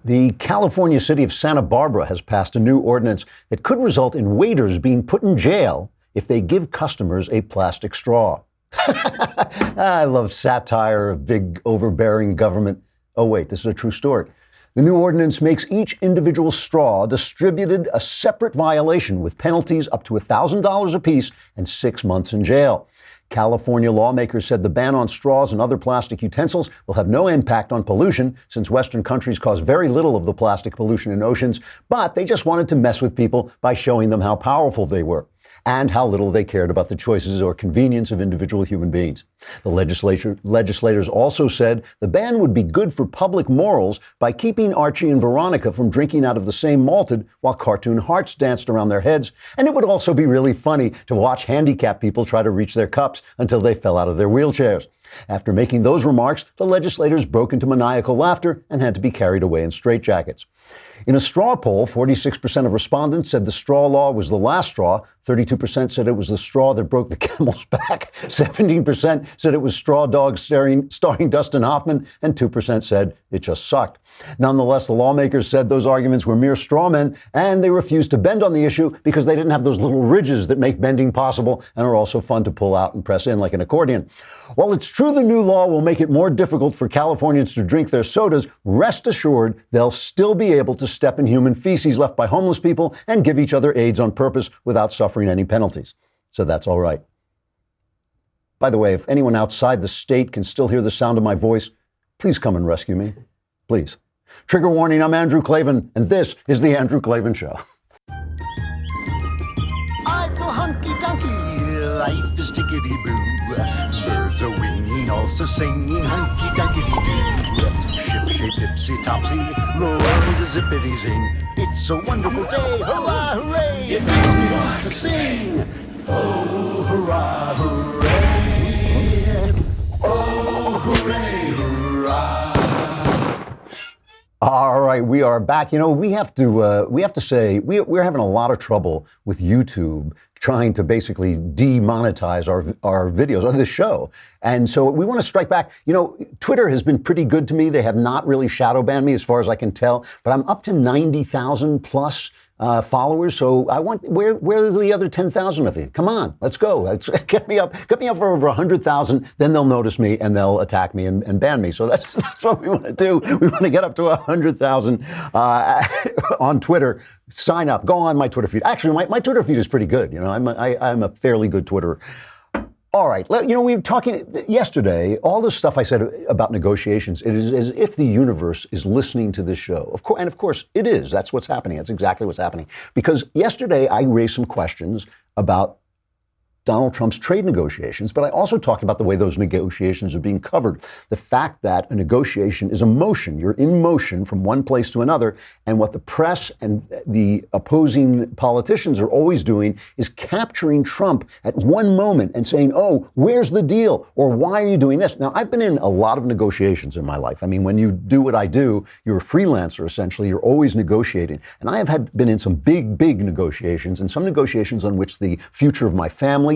The California city of Santa Barbara has passed a new ordinance that could result in waiters being put in jail if they give customers a plastic straw. I love satire of big, overbearing government. Oh, wait, this is a true story. The new ordinance makes each individual straw distributed a separate violation with penalties up to $1,000 apiece and 6 months in jail. California lawmakers said the ban on straws and other plastic utensils will have no impact on pollution, since Western countries cause very little of the plastic pollution in oceans, but they just wanted to mess with people by showing them how powerful they were and how little they cared about the choices or convenience of individual human beings. The legislators also said the ban would be good for public morals by keeping Archie and Veronica from drinking out of the same malted while cartoon hearts danced around their heads, and it would also be really funny to watch handicapped people try to reach their cups until they fell out of their wheelchairs. After making those remarks, the legislators broke into maniacal laughter and had to be carried away in straitjackets. In a straw poll, 46% of respondents said the straw law was the last straw. 32% said it was the straw that broke the camel's back. 17% said it was Straw Dogs starring Dustin Hoffman, and 2% said it just sucked. Nonetheless, the lawmakers said those arguments were mere straw men, and they refused to bend on the issue because they didn't have those little ridges that make bending possible and are also fun to pull out and press in like an accordion. While it's true the new law will make it more difficult for Californians to drink their sodas, rest assured they'll still be able to step in human feces left by homeless people and give each other AIDS on purpose without suffering any penalties. So that's all right. By the way, if anyone outside the state can still hear the sound of my voice, please come and rescue me. Please. Trigger warning, I'm Andrew Klavan, and this is The Andrew Klavan Show. I feel hunky-dunky, life is tickety-boo. Birds are winging, also singing hunky-dunky-doo. Ship-shape, tipsy-topsy, the world is zippity-zing. It's a wonderful day, hurrah, hooray! It makes me want to sing. Oh, hurrah, hooray! Oh, hooray, hurrah! All right, we are back. You know, we have to say we're having a lot of trouble with YouTube trying to basically demonetize our videos on this show. And so we want to strike back. You know, Twitter has been pretty good to me. They have not really shadow banned me as far as I can tell, but I'm up to 90,000 plus followers. So I want, where are the other 10,000 of you? Come on, let's go. Let's get me up for over 100,000. Then they'll notice me and they'll attack me and ban me. So that's what we want to do. We want to get up to 100,000 on Twitter. Sign up. Go on my Twitter feed. Actually, my Twitter feed is pretty good. You know, I'm a fairly good Twitterer. All right. You know, we were talking yesterday, all the stuff I said about negotiations, it is as if the universe is listening to this show. Of course, it is. That's what's happening. That's exactly what's happening. Because yesterday I raised some questions about Donald Trump's trade negotiations, but I also talked about the way those negotiations are being covered. The fact that a negotiation is a motion. You're in motion from one place to another. And what the press and the opposing politicians are always doing is capturing Trump at one moment and saying, oh, where's the deal? Or why are you doing this? Now, I've been in a lot of negotiations in my life. I mean, when you do what I do, you're a freelancer, essentially. You're always negotiating. And I have been in some big, big negotiations, and some negotiations on which the future of my family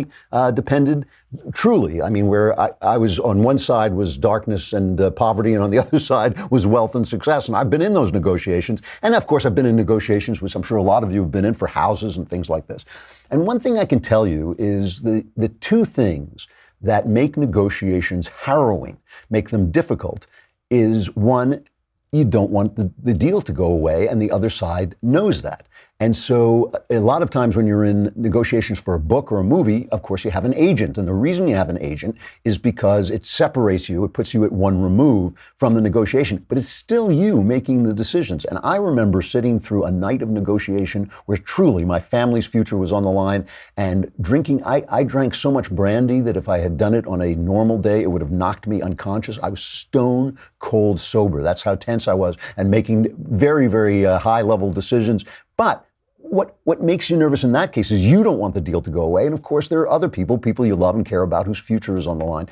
depended. Truly, I mean, where I was on one side was darkness and poverty, and on the other side was wealth and success. And I've been in those negotiations. And of course, I've been in negotiations, which I'm sure a lot of you have been in, for houses and things like this. And one thing I can tell you is the two things that make negotiations harrowing, make them difficult, is one, you don't want the deal to go away, and the other side knows that. And so a lot of times when you're in negotiations for a book or a movie, of course, you have an agent. And the reason you have an agent is because it separates you. It puts you at one remove from the negotiation. But it's still you making the decisions. And I remember sitting through a night of negotiation where truly my family's future was on the line, and drinking. I drank so much brandy that if I had done it on a normal day, it would have knocked me unconscious. I was stone cold sober. That's how tense I was, and making very, very high level decisions. But what makes you nervous in that case is you don't want the deal to go away. And of course, there are other people you love and care about, whose future is on the line.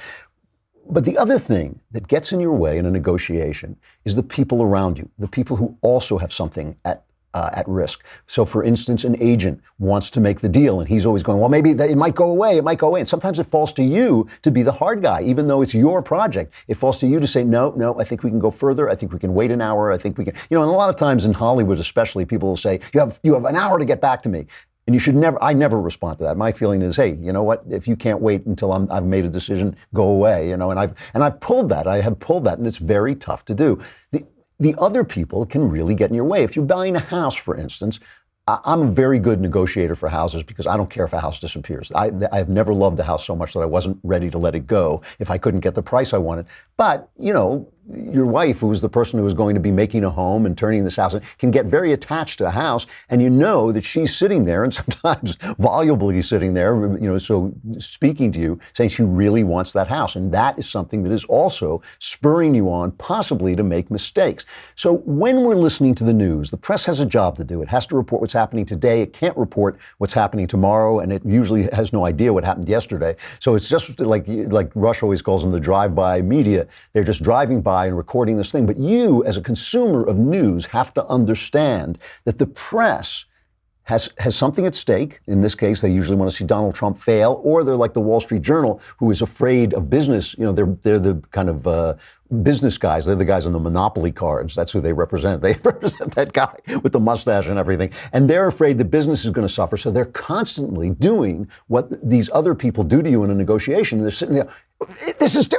But the other thing that gets in your way in a negotiation is the people around you, the people who also have something at at risk. So, for instance, an agent wants to make the deal, and he's always going, well, maybe it might go away, it might go away. And sometimes it falls to you to be the hard guy, even though it's your project. It falls to you to say, no, I think we can go further. I think we can wait an hour. I think we can, and a lot of times in Hollywood especially, people will say, you have an hour to get back to me. And you should never, I never respond to that. My feeling is, hey, you know what? If you can't wait until I've made a decision, go away, and I've pulled that. I have pulled that, and it's very tough to do. The other people can really get in your way. If you're buying a house, for instance, I'm a very good negotiator for houses because I don't care if a house disappears. I've never loved a house so much that I wasn't ready to let it go if I couldn't get the price I wanted. But, your wife, who is the person who is going to be making a home and turning this house, can get very attached to a house, and you know that she's sitting there, and sometimes volubly sitting there, so speaking to you, saying she really wants that house. And that is something that is also spurring you on possibly to make mistakes. So when we're listening to the news, the press has a job to do. It has to report what's happening today. It can't report what's happening tomorrow, and it usually has no idea what happened yesterday. So it's just like Rush always calls them the drive-by media. They're just driving by and recording this thing. But you, as a consumer of news, have to understand that the press has something at stake. In this case, they usually want to see Donald Trump fail, or they're like the Wall Street Journal, who is afraid of business. They're the kind of business guys. They're the guys on the Monopoly cards. That's who they represent. They represent that guy with the mustache and everything. And they're afraid that business is going to suffer. So they're constantly doing what these other people do to you in a negotiation. They're sitting there,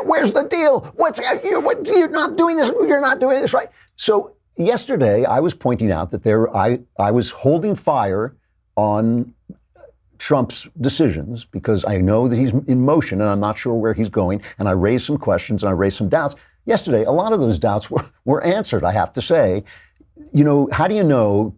where's the deal? You're not doing this. You're not doing this right. So yesterday, I was pointing out that I was holding fire on Trump's decisions because I know that he's in motion and I'm not sure where he's going. And I raised some questions and I raised some doubts. Yesterday, a lot of those doubts were answered, I have to say. How do you know,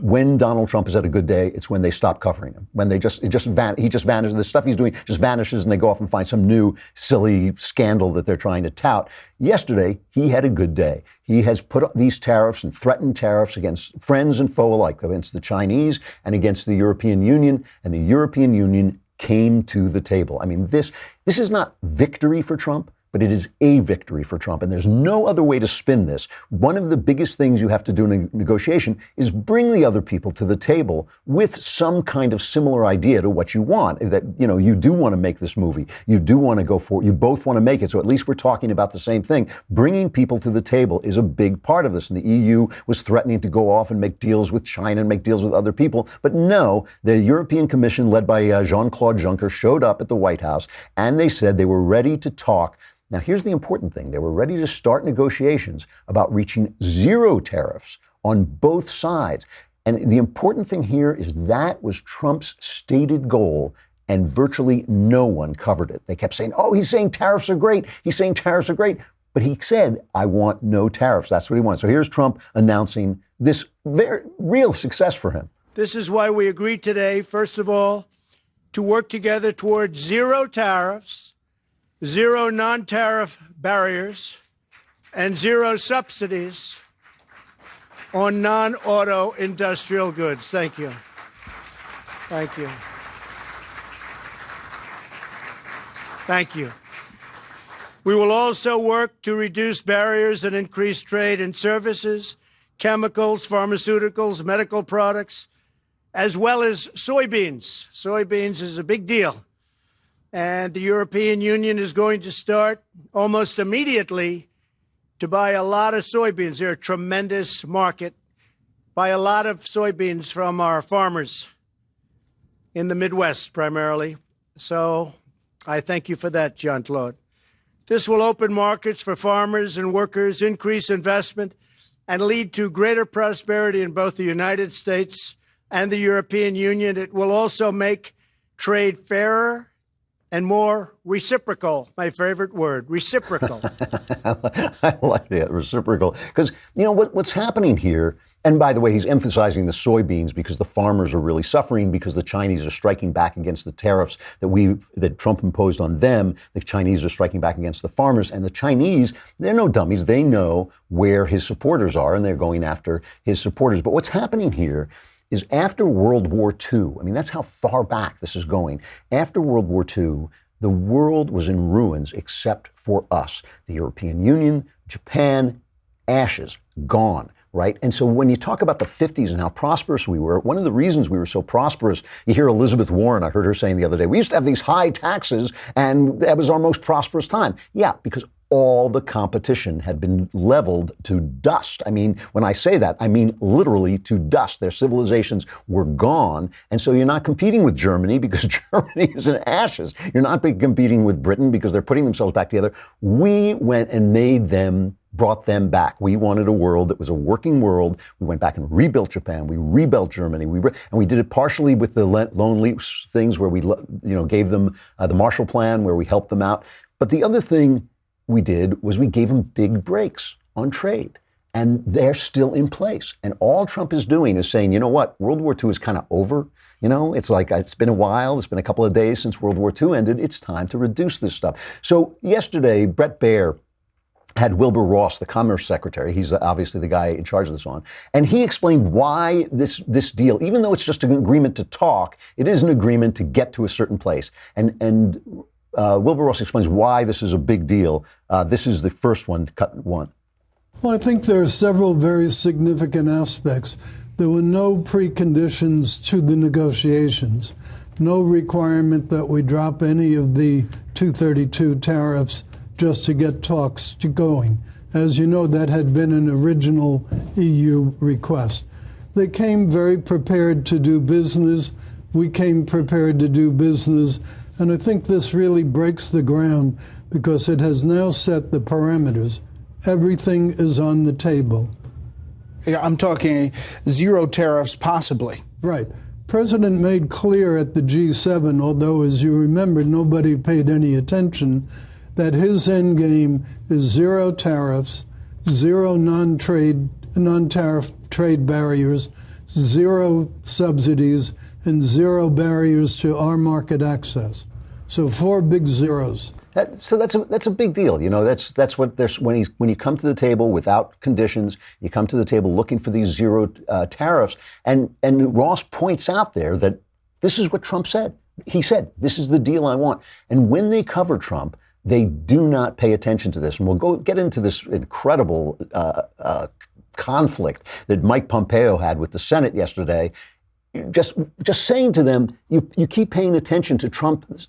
when Donald Trump is at a good day? It's when they stop covering him. When he just vanishes. The stuff he's doing just vanishes, and they go off and find some new silly scandal that they're trying to tout. Yesterday, he had a good day. He has put up these tariffs and threatened tariffs against friends and foe alike, against the Chinese and against the European Union. And the European Union came to the table. I mean, this is not victory for Trump, but it is a victory for Trump. And there's no other way to spin this. One of the biggest things you have to do in a negotiation is bring the other people to the table with some kind of similar idea to what you want. That, you do want to make this movie. You do want to go for it. You both want to make it. So at least we're talking about the same thing. Bringing people to the table is a big part of this. And the EU was threatening to go off and make deals with China and make deals with other people. But no, the European Commission, led by Jean-Claude Juncker, showed up at the White House, and they said they were ready to talk. Now, here's the important thing. They were ready to start negotiations about reaching zero tariffs on both sides. And the important thing here is that was Trump's stated goal, and virtually no one covered it. They kept saying, he's saying tariffs are great. He's saying tariffs are great. But he said, I want no tariffs. That's what he wants. So here's Trump announcing this very real success for him. This is why we agreed today, first of all, to work together towards zero tariffs, zero non-tariff barriers, and zero subsidies on non-auto industrial goods. Thank you. Thank you. Thank you. We will also work to reduce barriers and increase trade in services, chemicals, pharmaceuticals, medical products, as well as soybeans. Soybeans is a big deal. And the European Union is going to start almost immediately to buy a lot of soybeans. They're a tremendous market. Buy a lot of soybeans from our farmers in the Midwest, primarily. So I thank you for that, Jean-Claude. This will open markets for farmers and workers, increase investment, and lead to greater prosperity in both the United States and the European Union. It will also make trade fairer and more reciprocal. My favorite word, reciprocal. I like that, reciprocal. Because, what's happening here, and by the way, he's emphasizing the soybeans because the farmers are really suffering because the Chinese are striking back against the tariffs that Trump imposed on them. The Chinese are striking back against the farmers. And the Chinese, they're no dummies. They know where his supporters are, and they're going after his supporters. But what's happening here is after World War II, I mean, that's how far back this is going. After World War II, the world was in ruins except for us, the European Union, Japan, ashes, gone. Right. And so when you talk about the 50s and how prosperous we were, one of the reasons we were so prosperous, you hear Elizabeth Warren, I heard her saying the other day, we used to have these high taxes and that was our most prosperous time. Yeah, because all the competition had been leveled to dust. I mean, when I say that, I mean literally to dust. Their civilizations were gone. And so you're not competing with Germany because Germany is in ashes. You're not competing with Britain because they're putting themselves back together. We went and brought them back. We wanted a world that was a working world. We went back and rebuilt Japan. We rebuilt Germany. And we did it partially with the loan lease things where we, gave them the Marshall Plan, where we helped them out. But the other thing we did was we gave them big breaks on trade. And they're still in place. And all Trump is doing is saying, you know what, World War II is kind of over. It's like, it's been a while. It's been a couple of days since World War II ended. It's time to reduce this stuff. So yesterday, Bret Baier had Wilbur Ross, the Commerce Secretary, he's obviously the guy in charge of this on, and he explained why this deal, even though it's just an agreement to talk, it is an agreement to get to a certain place. And Wilbur Ross explains why this is a big deal. This is the first one, cut one. Well, I think there are several very significant aspects. There were no preconditions to the negotiations, no requirement that we drop any of the 232 tariffs just to get talks going. As you know, that had been an original EU request. They came very prepared to do business. We came prepared to do business. And I think this really breaks the ground because it has now set the parameters. Everything is on the table. Yeah, I'm talking zero tariffs, possibly. Right. President made clear at the G7, although, as you remember, nobody paid any attention, that his end game is zero tariffs, zero non-tariff trade barriers, zero subsidies, and zero barriers to our market access. So 4 big zeros. So that's a big deal. That's what there's when you come to the table without conditions, you come to the table looking for these zero tariffs. And Ross points out there that this is what Trump said. He said, this is the deal I want. And when they cover Trump, they do not pay attention to this. And we'll get into this incredible conflict that Mike Pompeo had with the Senate yesterday. Just saying to them, you keep paying attention to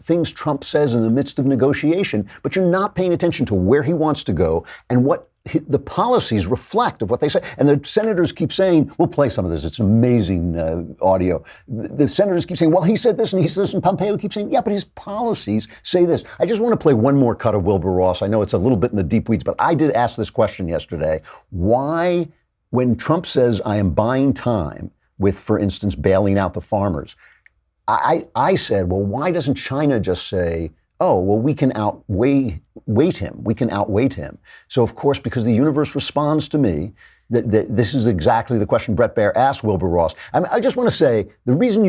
things Trump says in the midst of negotiation, but you're not paying attention to where he wants to go and what the policies reflect of what they say. And the senators keep saying, we'll play some of this. It's amazing audio. The senators keep saying, well, he said this and he said this, and Pompeo keeps saying, yeah, but his policies say this. I just want to play one more cut of Wilbur Ross. I know it's a little bit in the deep weeds, but I did ask this question yesterday. Why, when Trump says, I am buying time with, for instance, bailing out the farmers, I said, well, why doesn't China just say, oh, well, we can outweigh him. We can outweigh him. So, of course, because the universe responds to me, that this is exactly the question Bret Baier asked Wilbur Ross. I just want to say, the reason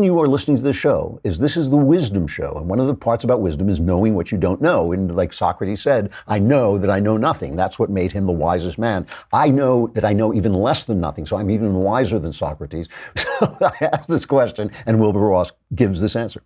you are listening to this show is this is the wisdom show. And one of the parts about wisdom is knowing what you don't know. And like Socrates said, I know that I know nothing. That's what made him the wisest man. I know that I know even less than nothing. So I'm even wiser than Socrates. So I asked this question, and Wilbur Ross gives this answer.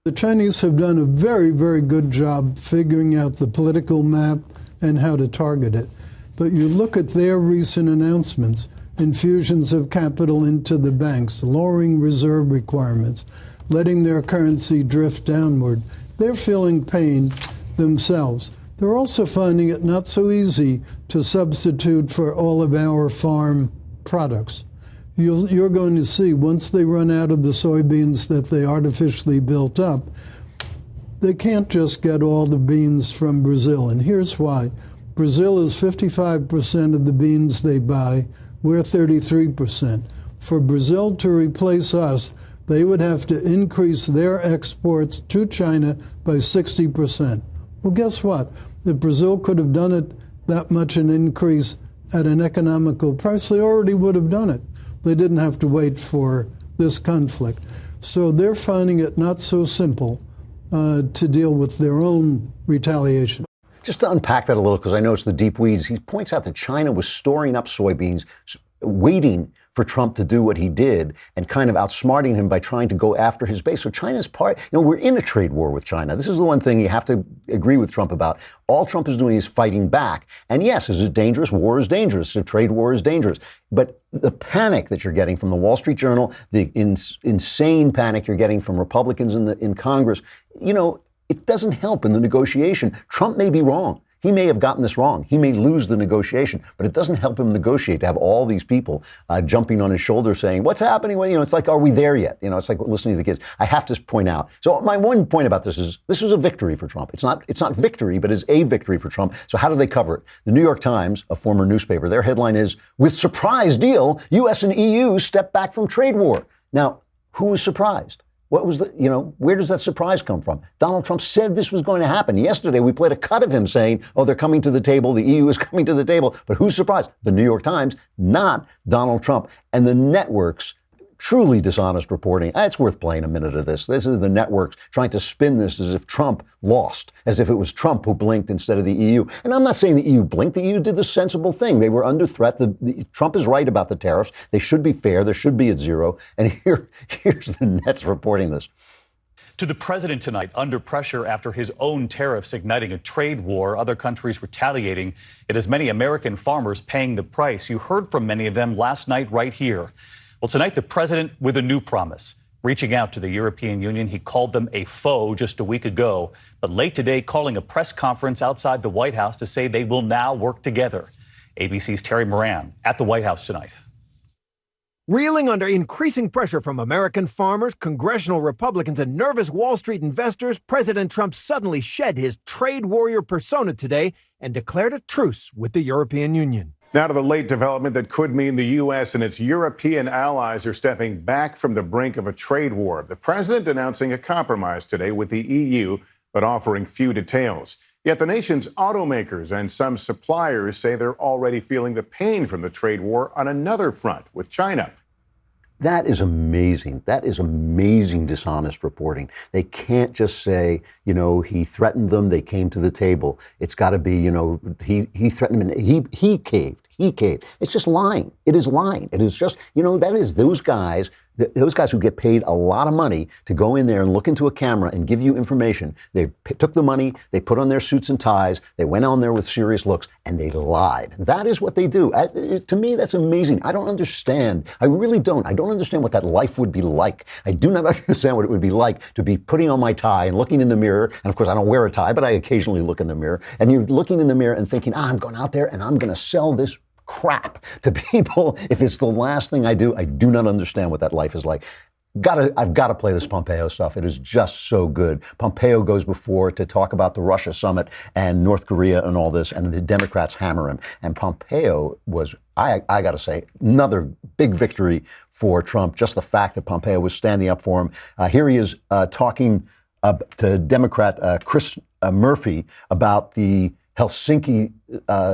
The Chinese have done a very, very good job figuring out the political map and how to target it. But you look at their recent announcements, infusions of capital into the banks, lowering reserve requirements, letting their currency drift downward. They're feeling pain themselves. They're also finding it not so easy to substitute for all of our farm products. You're going to see, once they run out of the soybeans that they artificially built up, they can't just get all the beans from Brazil. And here's why. Brazil is 55% of the beans they buy. We're 33%. For Brazil to replace us, they would have to increase their exports to China by 60%. Well, guess what? If Brazil could have done it that much an increase at an economical price, they already would have done it. They didn't have to wait for this conflict. So they're finding it not so simple to deal with their own retaliation. Just to unpack that a little, because I know it's the deep weeds, he points out that China was storing up soybeans, waiting for Trump to do what he did and kind of outsmarting him by trying to go after his base. So China's part, we're in a trade war with China. This is the one thing you have to agree with Trump about. All Trump is doing is fighting back. And yes, is it dangerous? War is dangerous. A trade war is dangerous. But the panic that you're getting from the Wall Street Journal, the insane panic you're getting from Republicans in Congress, it doesn't help in the negotiation. Trump may be wrong. He may have gotten this wrong. He may lose the negotiation, but it doesn't help him negotiate to have all these people jumping on his shoulder saying, what's happening? Well, it's like, are we there yet? It's like listening to the kids. I have to point out. So my one point about this is this was a victory for Trump. It's not victory, but it's a victory for Trump. So how do they cover it? The New York Times, a former newspaper, their headline is, with surprise deal, U.S. and EU step back from trade war. Now, who was surprised? What was where does that surprise come from? Donald Trump said this was going to happen. Yesterday, we played a cut of him saying, they're coming to the table. The EU is coming to the table. But who's surprised? The New York Times, not Donald Trump. And the networks, truly dishonest reporting. It's worth playing a minute of this. This is the networks trying to spin this as if Trump lost, as if it was Trump who blinked instead of the EU. And I'm not saying the EU blinked. The EU did the sensible thing. They were under threat. Trump is right about the tariffs. They should be fair. They should be at zero. And here's the Nets reporting this. To the president tonight, under pressure after his own tariffs igniting a trade war, other countries retaliating. It has many American farmers paying the price. You heard from many of them last night right here. Well, tonight, the president with a new promise, reaching out to the European Union. He called them a foe just a week ago, but late today calling a press conference outside the White House to say they will now work together. ABC's Terry Moran at the White House tonight. Reeling under increasing pressure from American farmers, congressional Republicans, and nervous Wall Street investors, President Trump suddenly shed his trade warrior persona today and declared a truce with the European Union. Now to the late development that could mean the U.S. and its European allies are stepping back from the brink of a trade war. The president announcing a compromise today with the EU, but offering few details. Yet the nation's automakers and some suppliers say they're already feeling the pain from the trade war on another front with China. That is amazing. That is amazing dishonest reporting. They can't just say, he threatened them, they came to the table. It's got to be, he threatened them, and he caved. He caved. It's just lying. It is lying. It is just, that is those guys who get paid a lot of money to go in there and look into a camera and give you information. They took the money, they put on their suits and ties, they went on there with serious looks, and they lied. That is what they do. To me, that's amazing. I don't understand. I really don't. I don't understand what that life would be like. I do not understand what it would be like to be putting on my tie and looking in the mirror. And of course, I don't wear a tie, but I occasionally look in the mirror. And you're looking in the mirror and thinking, I'm going out there and I'm going to sell this crap to people. If it's the last thing I do not understand what that life is like. I've got to play this Pompeo stuff. It is just so good. Pompeo goes before to talk about the Russia summit and North Korea and all this, and the Democrats hammer him. And Pompeo was, I got to say, another big victory for Trump. Just the fact that Pompeo was standing up for him. Here he is talking to Democrat Chris Murphy about the Helsinki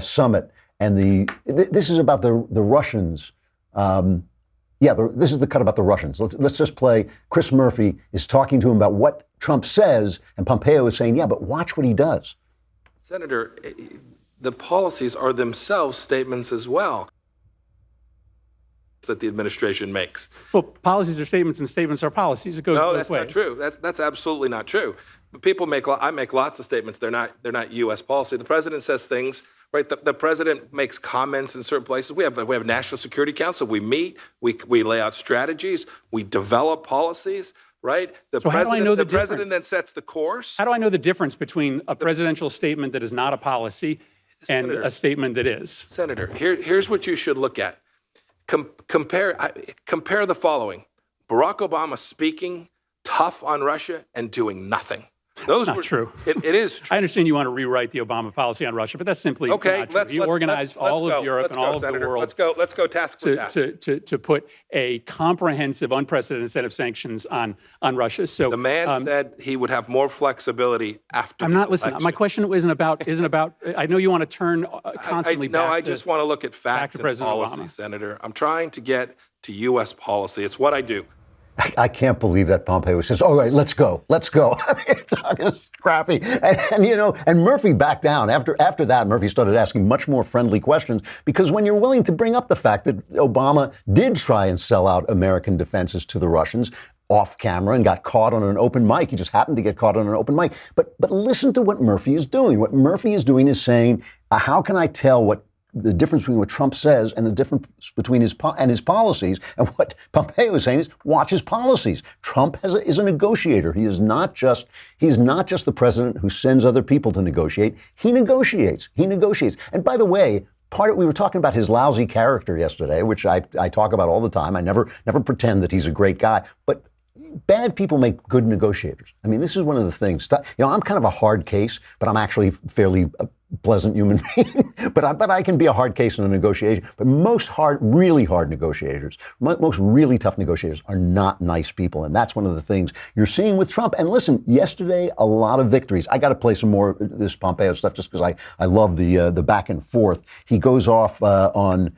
summit. And this is about the Russians. This is the cut about the Russians. Let's just play. Chris Murphy is talking to him about what Trump says, and Pompeo is saying, but watch what he does. Senator, the policies are themselves statements as well that the administration makes. Well, policies are statements and statements are policies. It goes both ways. No, that's not true. That's absolutely not true. People I make lots of statements. They're not U.S. policy. The president says things. Right, the president makes comments in certain places. We have a National Security Council. We meet, we lay out strategies, we develop policies. Right, so how do I know the president then sets the course. How do I know the difference between a presidential statement that is not a policy and a statement that is? Senator, here's what you should look at. Compare the following: Barack Obama speaking tough on Russia and doing nothing. Those not true. It is true. I understand you want to rewrite the Obama policy on Russia, but that's simply not true. You organized all of Europe and all of the world. Let's go task for task. To put a comprehensive, unprecedented set of sanctions on Russia. So the man said he would have more flexibility after. I'm not listening. My question isn't about. I know you want to turn constantly back. I just want to look at facts and policy, Senator. I'm trying to get to U.S. policy. It's what I do. I can't believe that Pompeo says, all right, let's go. I mean, it's talking scrappy. And Murphy backed down. After that, Murphy started asking much more friendly questions, because when you're willing to bring up the fact that Obama did try and sell out American defenses to the Russians off camera and got caught on an open mic. He just happened to get caught on an open mic. But listen to what Murphy is doing. What Murphy is doing is saying, how can I tell what the difference between what Trump says and the difference between his policies? And what Pompeo is saying is, watch his policies. Trump is a negotiator. He's not just the president who sends other people to negotiate. He negotiates. And by the way, we were talking about his lousy character yesterday, which I talk about all the time. I never pretend that he's a great guy, but bad people make good negotiators. I mean, this is one of the things. I'm kind of a hard case, but I'm actually fairly pleasant human being. but I can be a hard case in a negotiation. But most really hard negotiators, most really tough negotiators are not nice people. And that's one of the things you're seeing with Trump. And listen, yesterday, a lot of victories. I got to play some more of this Pompeo stuff just because I love the back and forth. He goes off on...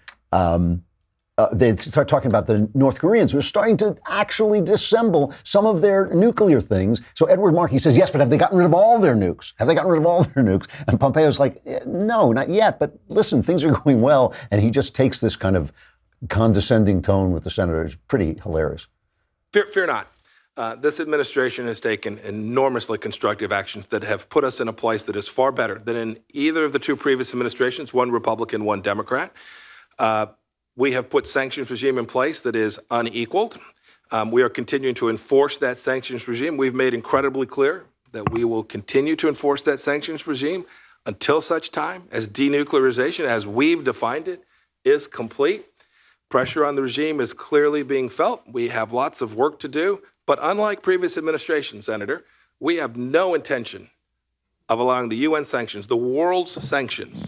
they start talking about the North Koreans who are starting to actually disassemble some of their nuclear things. So Edward Markey says, yes, but have they gotten rid of all their nukes? And Pompeo's like, no, not yet. But listen, things are going well. And he just takes this kind of condescending tone with the senator. It's pretty hilarious. Fear not. This administration has taken enormously constructive actions that have put us in a place that is far better than in either of the two previous administrations, one Republican, one Democrat. We have put sanctions regime in place that is unequaled. We are continuing to enforce that sanctions regime. We've made incredibly clear that we will continue to enforce that sanctions regime until such time as denuclearization, as we've defined it, is complete. Pressure on the regime is clearly being felt. We have lots of work to do. But unlike previous administrations, Senator, we have no intention of allowing the UN sanctions, the world's sanctions,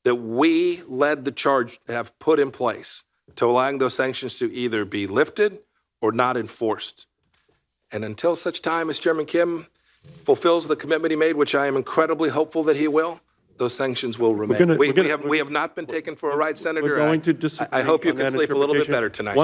that we led the charge to have put in place, to allowing those sanctions to either be lifted or not enforced. And until such time as Chairman Kim fulfills the commitment he made, which I am incredibly hopeful that he will, those sanctions will remain. We have not been taken for a ride, Senator. We're going to disagree. I hope you can sleep a little bit better tonight.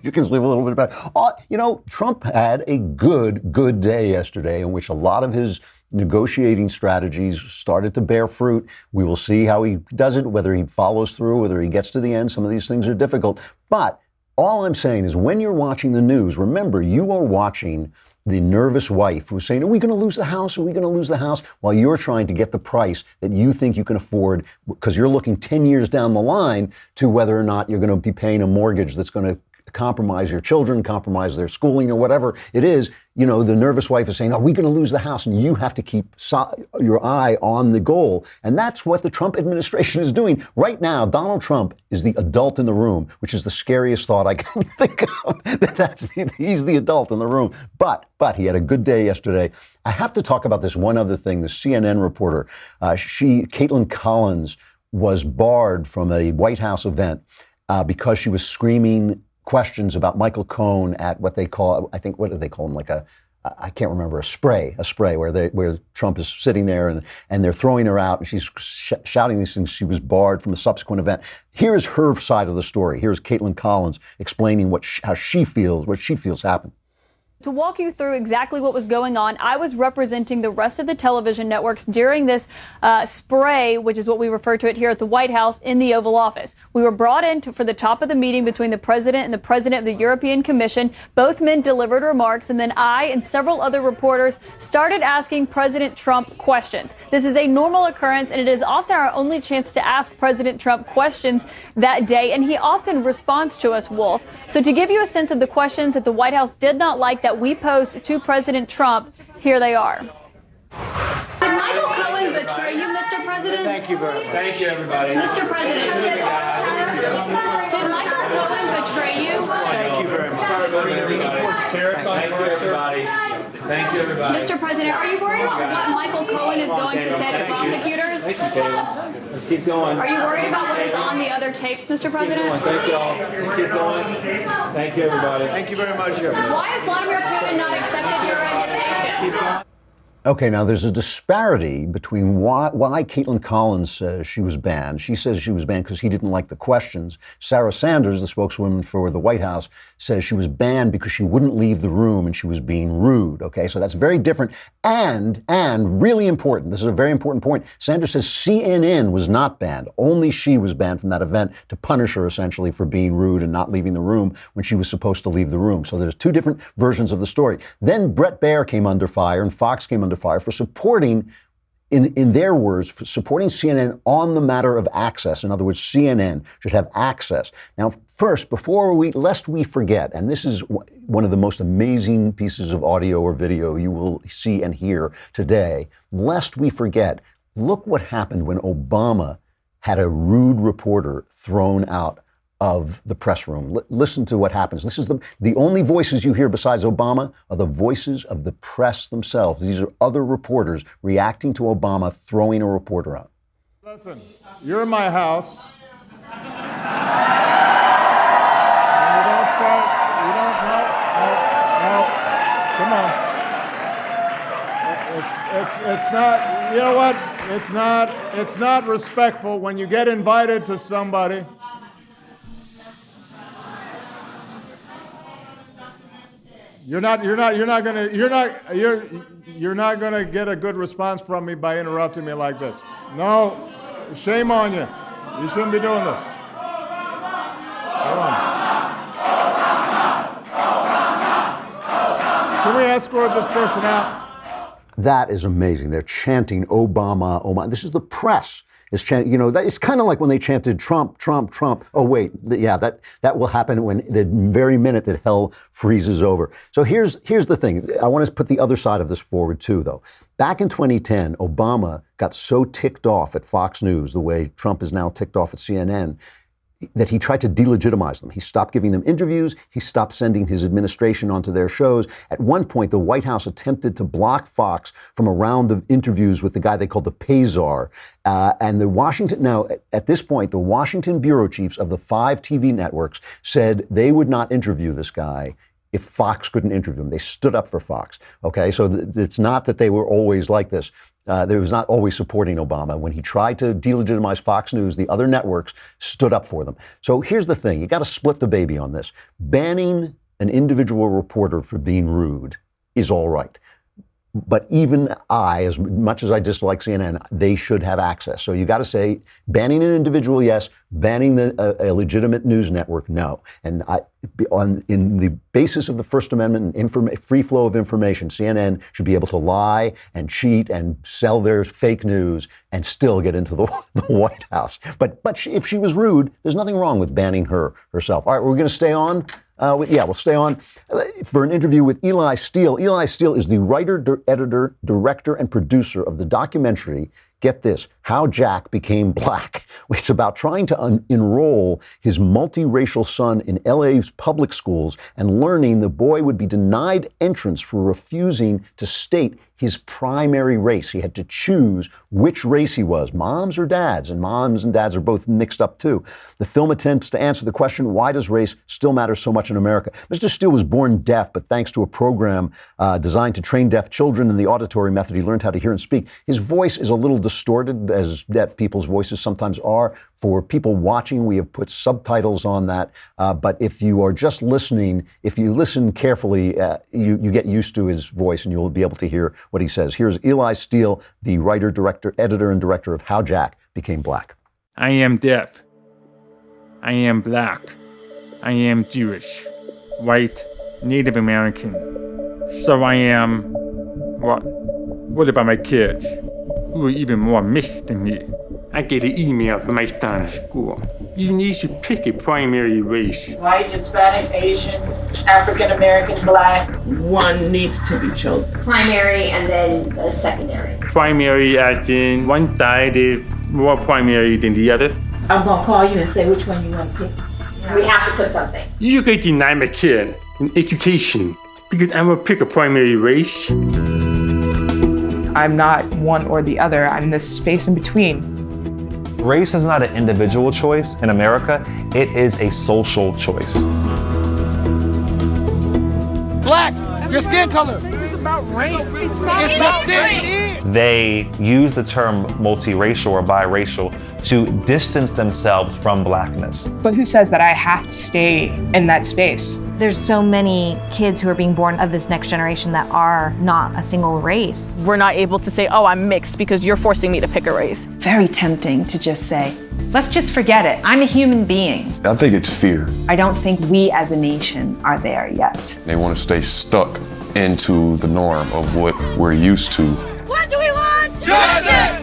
You can sleep a little bit better. Trump had a good day yesterday in which a lot of his negotiating strategies started to bear fruit. We will see how he does it, whether he follows through, whether he gets to the end. Some of these things are difficult. But all I'm saying is when you're watching the news, remember, you are watching the nervous wife who's saying, are we going to lose the house? Are we going to lose the house? While you're trying to get the price that you think you can afford because you're looking 10 years down the line to whether or not you're going to be paying a mortgage that's going to compromise your children, compromise their schooling or whatever it is. The nervous wife is saying, are we going to lose the house? And you have to keep your eye on the goal. And that's what the Trump administration is doing. Right now, Donald Trump is the adult in the room, which is the scariest thought I can think of. He's the adult in the room. But he had a good day yesterday. I have to talk about this one other thing. The CNN reporter, Caitlin Collins, was barred from a White House event because she was screaming questions about Michael Cohen at what they call, I think, what do they call him? Like I can't remember, a spray where Trump is sitting there and they're throwing her out and she's shouting these things. She was barred from a subsequent event. Here's her side of the story. Here's Caitlin Collins explaining what she feels happened. To walk you through exactly what was going on, I was representing the rest of the television networks during this spray, which is what we refer to it here at the White House, in the Oval Office. We were brought in for the top of the meeting between the president and the president of the European Commission. Both men delivered remarks, and then I and several other reporters started asking President Trump questions. This is a normal occurrence, and it is often our only chance to ask President Trump questions that day, and he often responds to us, Wolf. So to give you a sense of the questions that the White House did not like that we posed to President Trump, here they are. Did Michael Cohen betray you, Mr. President? Thank you very much. Thank you, everybody. Mr. President, did Michael Cohen betray you? Thank you very much. Thank you, everybody. Thank you, everybody. Mr. President, are you worried about what Michael Cohen is going to say to prosecutors? Thank you, Taylor. Let's keep going. Are you worried about what is on the other tapes, Mr. President? Thank you all. Let's keep going. Thank you, everybody. Thank you very much, everybody. Why has Vladimir Putin not accepted your invitation? Okay, now there's a disparity between why Caitlin Collins says she was banned. She says she was banned because he didn't like the questions. Sarah Sanders, the spokeswoman for the White House, says she was banned because she wouldn't leave the room and she was being rude. Okay, so that's very different and really important. This is a very important point. Sanders says CNN was not banned. Only she was banned from that event to punish her essentially for being rude and not leaving the room when she was supposed to leave the room. So there's two different versions of the story. Then Bret Baier came under fire and Fox came under fire for supporting, in their words, for supporting CNN on the matter of access. In other words, CNN should have access. Now, first, lest we forget, and this is one of the most amazing pieces of audio or video you will see and hear today, lest we forget, look what happened when Obama had a rude reporter thrown out of the press room. Listen to what happens. This is the only voices you hear besides Obama are the voices of the press themselves. These are other reporters reacting to Obama throwing a reporter out. Listen, you're in my house. And you don't start, no, come on. It's not, you know what? It's not respectful when you get invited to somebody. You're not gonna get a good response from me by interrupting me like this. No, shame on you. You shouldn't be doing this. Come on. Can we escort this person out? That is amazing. They're chanting Obama, Obama. This is the press. Is chanting, it's kind of like when they chanted Trump, Trump, Trump. Oh, wait, yeah, that will happen when the very minute that hell freezes over. So here's the thing. I want to put the other side of this forward too, though. Back in 2010, Obama got so ticked off at Fox News, the way Trump is now ticked off at CNN, that he tried to delegitimize them. He stopped giving them interviews. He stopped sending his administration onto their shows. At one point, the White House attempted to block Fox from a round of interviews with the guy they called the pay czar. And at this point, the Washington bureau chiefs of the 5 TV networks said they would not interview this guy if Fox couldn't interview him. They stood up for Fox. Okay, so it's not that they were always like this. They was not always supporting Obama. When he tried to delegitimize Fox News, the other networks stood up for them. So here's the thing. You got to split the baby on this. Banning an individual reporter for being rude is all right. But even as much as I dislike CNN, they should have access. So you got to say, banning an individual, yes. Banning a legitimate news network, no. And in the basis of the First Amendment and free flow of information, CNN should be able to lie and cheat and sell their fake news and still get into the White House. But if she was rude, there's nothing wrong with banning her herself. All right, we're going to stay on. We'll stay on for an interview with Eli Steele. Eli Steele is the writer, editor, director, and producer of the documentary, get this, How Jack Became Black. It's about trying to enroll his multiracial son in LA's public schools and learning the boy would be denied entrance for refusing to state his primary race. He had to choose which race he was, mom's or dad's, and moms and dads are both mixed up too. The film attempts to answer the question, why does race still matter so much in America? Mr. Steele was born deaf, but thanks to a program designed to train deaf children in the auditory method, he learned how to hear and speak. His voice is a little distorted, as deaf people's voices sometimes are. For people watching, we have put subtitles on that. But if you are just listening, if you listen carefully, you get used to his voice and you'll be able to hear what he says. Here's Eli Steele, the writer, director, editor, and director of How Jack Became Black. I am deaf. I am black. I am Jewish, white, Native American. So I am, what? What about my kids, who are even more mixed than me? I get an email from my son at school. You need to pick a primary race. White, Hispanic, Asian, African American, Black. One needs to be chosen. Primary and then the secondary. Primary as in one side is more primary than the other. I'm gonna call you and say which one you want to pick. We have to put something. You can deny my kid an education because I'm gonna pick a primary race. I'm not one or the other. I'm this space in between. Race is not an individual choice in America. It is a social choice. Black, your skin color. about race. It's not about race. They use the term multiracial or biracial to distance themselves from blackness. But who says that I have to stay in that space? There's so many kids who are being born of this next generation that are not a single race. We're not able to say, oh, I'm mixed because you're forcing me to pick a race. Very tempting to just say, let's just forget it. I'm a human being. I think it's fear. I don't think we as a nation are there yet. They want to stay stuck into the norm of what we're used to. What do we want? Justice!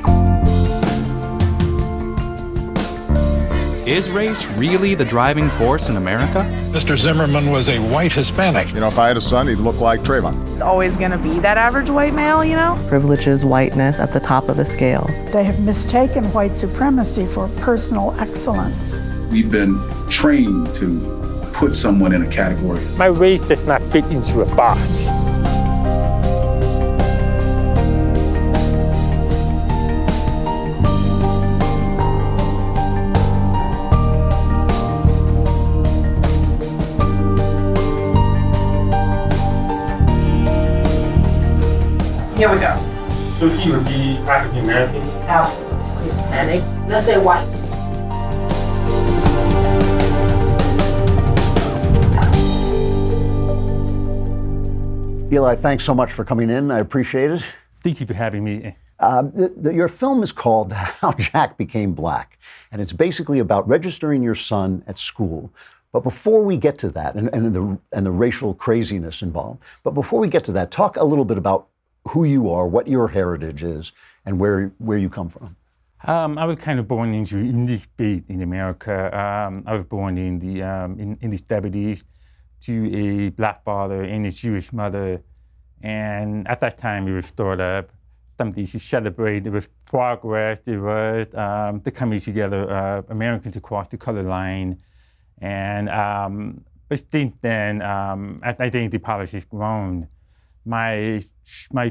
Is race really the driving force in America? Mr. Zimmerman was a white Hispanic. You know, if I had a son, he'd look like Trayvon. It's always going to be that average white male, you know? Privilege is whiteness at the top of the scale. They have mistaken white supremacy for personal excellence. We've been trained to put someone in a category. My race does not fit into a box. Here we go. So he would be African American? Absolutely. Hispanic. Let's say white. Eli, thanks so much for coming in. I appreciate it. Thank you for having me. Your film is called How Jack Became Black, and it's basically about registering your son at school. But before we get to that, and the racial craziness involved, but before we get to that, talk a little bit about who you are, what your heritage is, and where you come from. I was kind of born into a unique state in America. I was born in the 70s to a black father and a Jewish mother. And at that time, it was thought of something to celebrate. It was progress. It was the coming together of Americans across the color line. And but since then, as identity politics has grown, my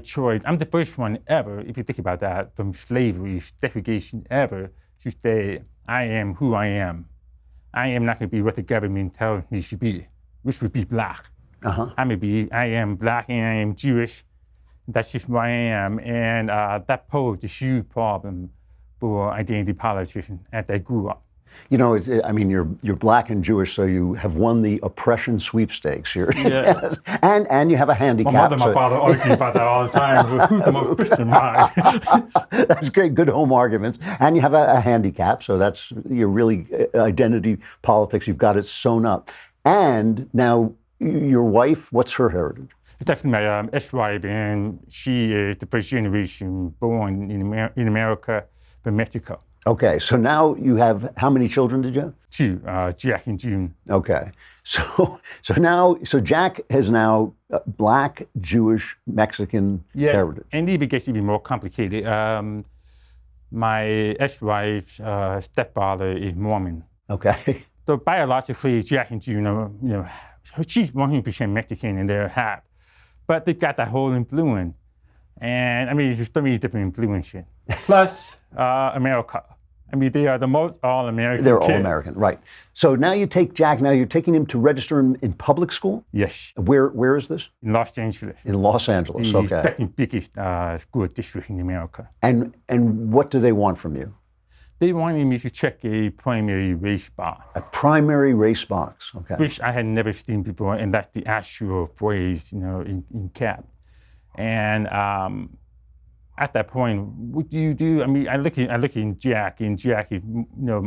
choice, I'm the first one ever, if you think about that, from slavery, segregation ever, to say, I am who I am. I am not going to be what the government tells me to be, which would be black. I am black and I am Jewish. That's just who I am. And that posed a huge problem for identity politics as I grew up. You know, I mean, you're black and Jewish, so you have won the oppression sweepstakes here. Yeah. and you have a handicap. My mother and my father argue about that all the time. Who's the most Christian mind? That's great, good home arguments. And you have a handicap, so that's your really identity politics. You've got it sewn up. And now your wife, what's her heritage? It's definitely my ex-wife, and she is the first generation born in America from Mexico. Okay, so now you have, how many children did you have? 2, Jack and June. Okay, so Jack has now black, Jewish, Mexican heritage. And it gets even more complicated. My ex-wife's stepfather is Mormon. Okay. So biologically, Jack and June, she's 100% Mexican and they're half, but they've got that whole influence. And I mean, there's so many different influences. Plus, America. I mean, they are the most all-American They're kids. all-American, right. So now you take Jack, now you're taking him to register him in public school? Yes. Where is this? In Los Angeles. In Los Angeles, the okay. The second biggest school district in America. And what do they want from you? They wanted me to check a primary race box. A primary race box, okay. Which I had never seen before, and that's the actual phrase, in CAP. And at that point, what do you do? I mean, I look in Jack, and Jack is,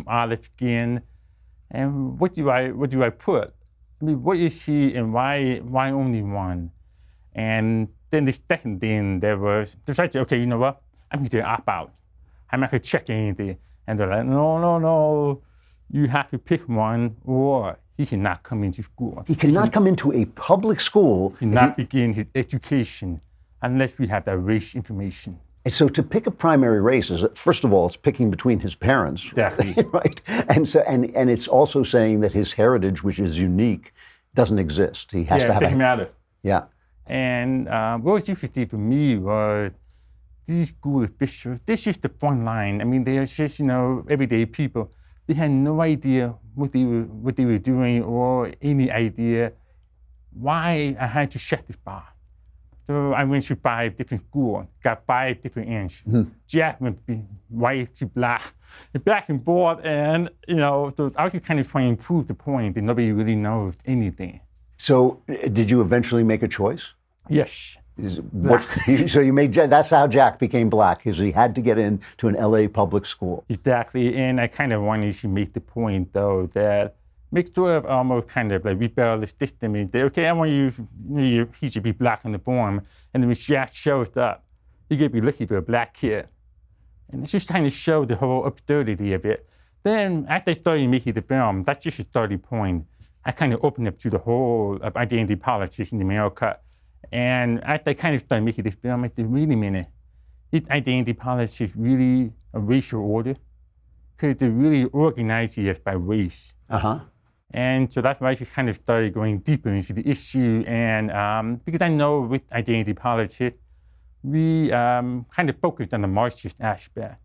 olive skin, and what do I put? I mean, what is he, and why only one? And then the second thing there was, decided, okay, you know what? I'm going to opt out. I'm not going to check anything. And they're like, no, you have to pick one, or he cannot come into school. He cannot come into a public school. He cannot begin his education unless we have that race information. And so to pick a primary race is, first of all, it's picking between his parents. Definitely. Right? And so and it's also saying that his heritage, which is unique, doesn't exist. He has to have it doesn't matter. Yeah. And what was interesting for me was these school officials, this is the front line. I mean, they are just, everyday people. They had no idea what they were doing or any idea why I had to check this box. So I went to 5 different schools, got 5 different answers. Jack went from white to black, and back and forth, and so I was just kind of trying to prove the point that nobody really knows anything. So did you eventually make a choice? Yes. So you made that's how Jack became black, because he had to get into an LA public school. Exactly, and I kind of wanted to make the point though that make sort of almost kind of like rebel the system and say, okay, I want he should be black in the form, and then when Jack shows up, he could be looking for a black kid, and it's just trying to show the whole absurdity of it. Then after I started making the film, that's just a starting point. I kind of opened up to the whole of identity politics in America. And after I kind of started making this film, I said, wait a minute, is identity politics really a racial order? Because they're really organizing us by race. And so that's why I just kind of started going deeper into the issue. And because I know with identity politics, we kind of focused on the Marxist aspect.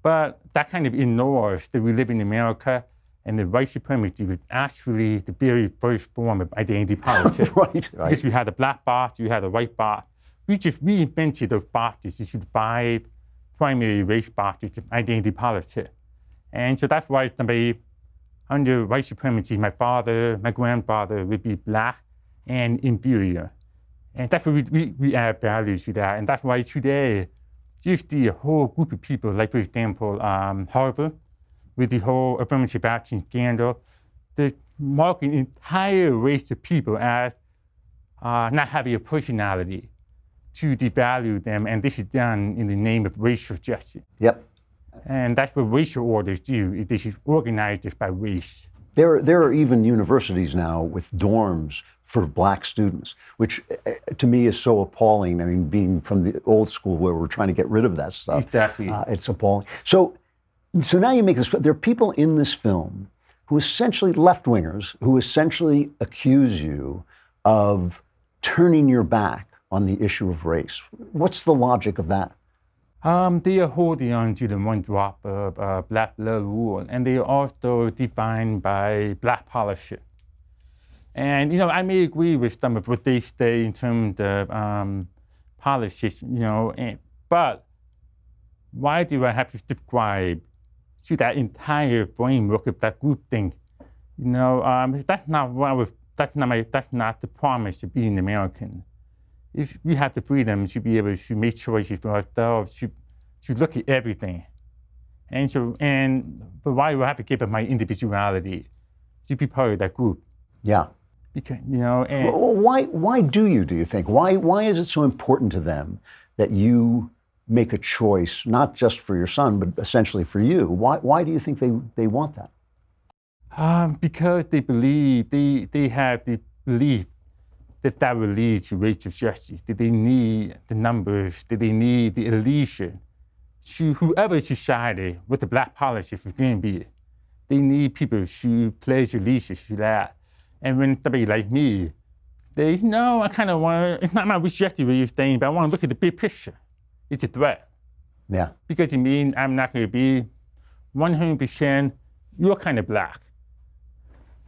But that kind of ignores that we live in America, and the white supremacy was actually the very first form of identity politics. Right. Because you had the black box, you had the white box. We just reinvented those boxes into the 5 primary race boxes of identity politics. And so that's why somebody under white supremacy, my father, my grandfather would be black and inferior. And that's why we add values to that. And that's why today, you see a whole group of people, like for example, Harvard, with the whole affirmative action scandal, they're marking an entire race of people as not having a personality, to devalue them, and this is done in the name of racial justice. Yep. And that's what racial orders do, is they should organize this by race. There are even universities now with dorms for black students, which to me is so appalling. I mean, being from the old school where we're trying to get rid of that stuff. Exactly. It's appalling. So now you make this, there are people in this film who essentially, left-wingers, who essentially accuse you of turning your back on the issue of race. What's the logic of that? They are holding on to the one drop of black blood rule, and they are also defined by black policy. And, I may agree with some of what they say in terms of politics, but why do I have to subscribe to that entire framework of that group thing? That's not the promise of being American. If we have the freedom to be able to make choices for ourselves, to look at everything. But why do I have to give up my individuality to be part of that group? Yeah. Because, why do you think? Why is it so important to them that you make a choice, not just for your son, but essentially for you? Why do you think they want that? Because they believe, they have the belief that will lead to racial justice, that they need the numbers, that they need the illusion to whoever society, what the black politics is going to be. They need people to pledge allegiance to that. And when somebody like me, they no, I kind of want, it's not my rejecting what you're saying, but I want to look at the big picture. It's a threat. Yeah. Because it means I'm not going to be 100% your kind of black.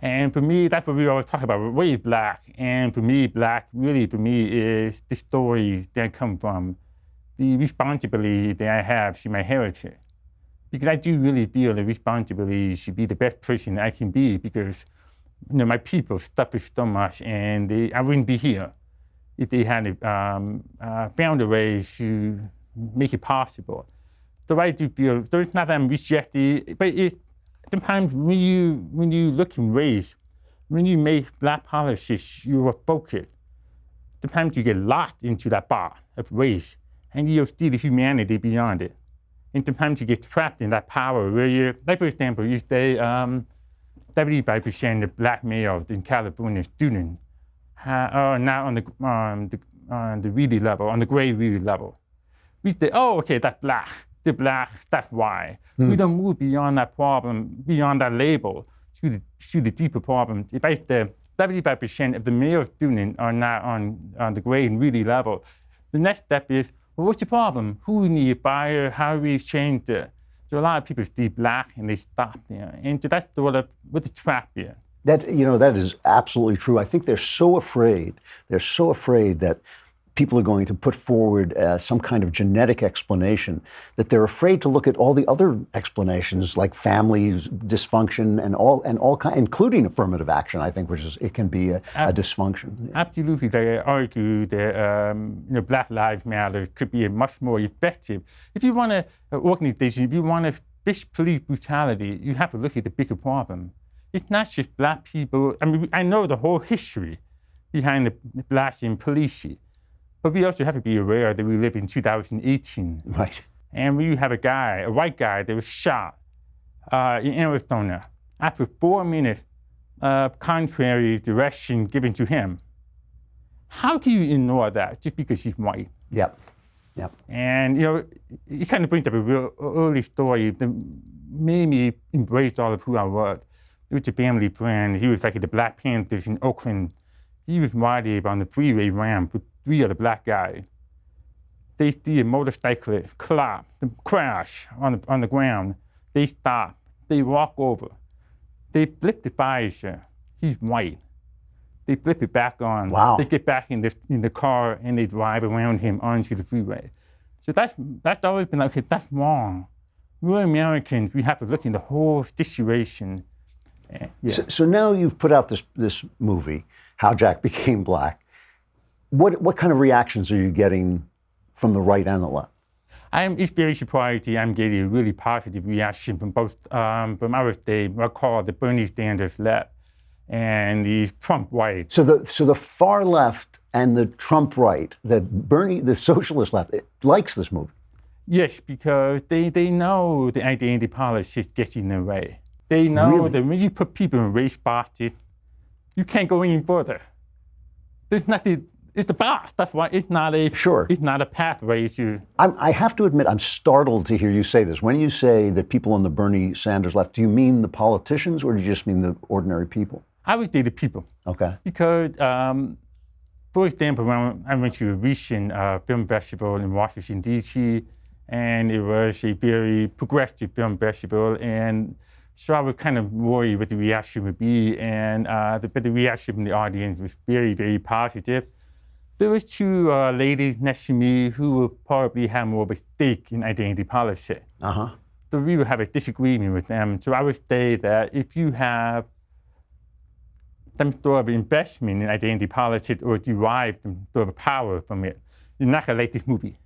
And for me, that's what we always talk about, what is black? And for me, black really for me is the stories that come from the responsibility that I have to my heritage. Because I do really feel the responsibility to be the best person I can be, because my people suffer so much, and I wouldn't be here if they hadn't found a way to make it possible. So I do feel, so it's not that I'm rejected, but it's sometimes when you look in race, when you make black politics your focus, sometimes you get locked into that box of race, and you see the humanity beyond it. And sometimes you get trapped in that power where you, like for example, you say 75% of black males in California students are now on the reading level, on the grade reading level. We say, oh, okay, that's black. They're black, that's why. We don't move beyond that problem, beyond that label, to the deeper problem. If I say 75% of the male students are not on the grade and reading level, the next step is, well, what's the problem? Who we need fire? How do we change it? So a lot of people see black and they stop there. And so that's sort of what the trap is. That is absolutely true. I think they're so afraid that people are going to put forward some kind of genetic explanation, that they're afraid to look at all the other explanations, like family dysfunction and all kind, including affirmative action, I think, which is, it can be a dysfunction. Absolutely. They argue that Black Lives Matter could be much more effective. If you want an organization, if you want to fish police brutality, you have to look at the bigger problem. It's not just Black people. I mean, I know the whole history behind the blacks in police, but we also have to be aware that we live in 2018. Right. And we have a white guy that was shot in Arizona after 4 minutes contrary direction given to him. How can you ignore that just because he's white? Yep. Yep. And it kind of brings up a real early story that made me embrace all of who I was. It was a family friend. He was like at the Black Panthers in Oakland. He was riding on the freeway ramp with 3 other black guys. They see a motorcyclist collapse, crash on the ground. They stop. They walk over. They flip the visor. He's white. They flip it back on. Wow. They get back in the car and they drive around him onto the freeway. So that's always been like, okay, that's wrong. We're Americans. We have to look in the whole situation. Yeah. So now you've put out this movie, How Jack Became Black. What kind of reactions are you getting from the right and the left? It's very surprising. I'm getting a really positive reaction from both, from I would say, what I call the Bernie Sanders left and the Trump right. So the far left and the Trump right, the socialist left, likes this movie. Yes, because they know the identity politics gets in their way. They know that when you put people in race boxes, you can't go any further. There's nothing. It's a box. That's why it's not a It's not a pathway to. I have to admit, I'm startled to hear you say this. When you say that people on the Bernie Sanders left, do you mean the politicians or do you just mean the ordinary people? I would say the people. Okay. Because, for example, when I went to a recent film festival in Washington, D.C., and it was a very progressive film festival, and so I was kind of worried what the reaction would be, but the reaction from the audience was very, very positive. There was 2 ladies next to me who would probably have more of a stake in identity politics. Uh-huh. So we would have a disagreement with them. So I would say that if you have some sort of investment in identity politics or derive some sort of power from it, you're not going to like this movie.